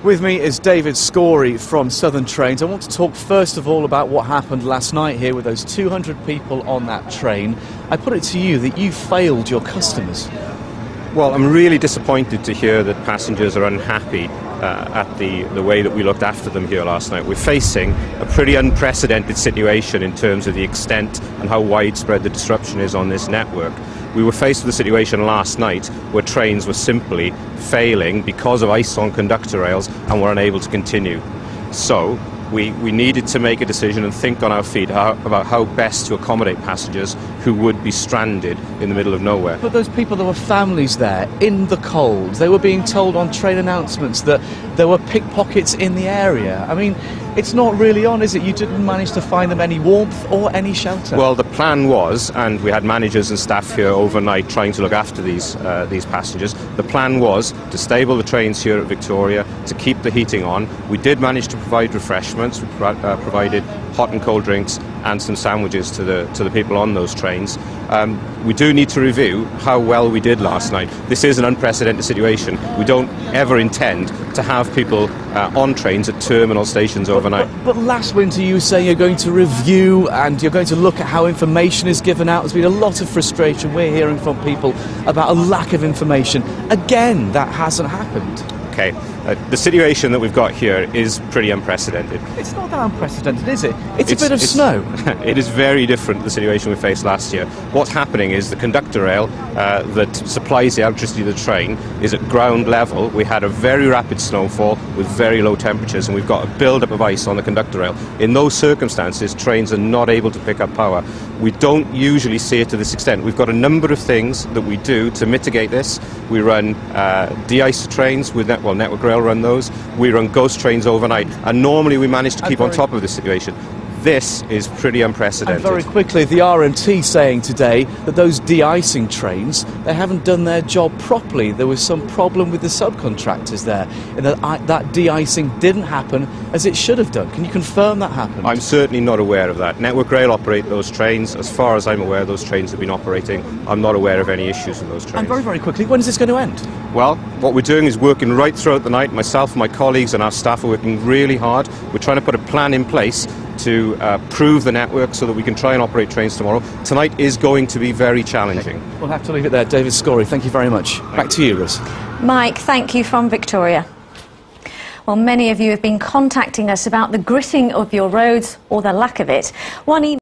With me is David Scory from Southern Trains. I want to talk first of all about what happened last night here with those 200 people on that train. I put it to you that you failed your customers. Well, I'm really disappointed to hear that passengers are unhappy at the way that we looked after them here last night. We're facing a pretty unprecedented situation in terms of the extent and how widespread the disruption is on this network. We were faced with a situation last night where trains were simply failing because of ice on conductor rails and were unable to continue. So we needed to make a decision and think on our feet about how best to accommodate passengers who would be stranded in the middle of nowhere. But those people, there were families there in the cold. They were being told on train announcements that there were pickpockets in the area. I mean, it's not really on, is it? You didn't manage to find them any warmth or any shelter. Well, the plan was, and we had managers and staff here overnight trying to look after these passengers. The plan was to stable the trains here at Victoria, to keep the heating on. We did manage to provide refreshments. We provided hot and cold drinks and some sandwiches to the people on those trains. We do need to review how well we did last night. This is an unprecedented situation. We don't ever intend to have people on trains at terminal stations overnight. But last winter you say you're going to review and you're going to look at how information is given out. There's been a lot of frustration. We're hearing from people about a lack of information. Again, that hasn't happened. Okay, the situation that we've got here is pretty unprecedented. It's not that unprecedented, is it? It's a bit of snow. It is very different to the situation we faced last year. What's happening is the conductor rail that supplies the electricity to the train is at ground level. We had a very rapid snowfall with very low temperatures, and we've got a build-up of ice on the conductor rail. In those circumstances, trains are not able to pick up power. We don't usually see it to this extent. We've got a number of things that we do to mitigate this. We run de-ice trains with Network Rail run those. We run ghost trains overnight, and normally we manage to keep on top of this situation. This is pretty unprecedented. And very quickly, the RMT saying today that those de-icing trains, they haven't done their job properly. There was some problem with the subcontractors there, and that de-icing didn't happen as it should have done. Can you confirm that happened? I'm certainly not aware of that. Network Rail operate those trains. As far as I'm aware, those trains have been operating. I'm not aware of any issues with those trains. And very, very quickly, when is this going to end? Well, what we're doing is working right throughout the night. Myself, my colleagues and our staff are working really hard. We're trying to put a plan in place to prove the network so that we can try and operate trains tomorrow. Tonight is going to be very challenging. Okay. We'll have to leave it there. David Scory, thank you very much. Back to you, Liz. Mike, thank you from Victoria. Well, many of you have been contacting us about the gritting of your roads or the lack of it. One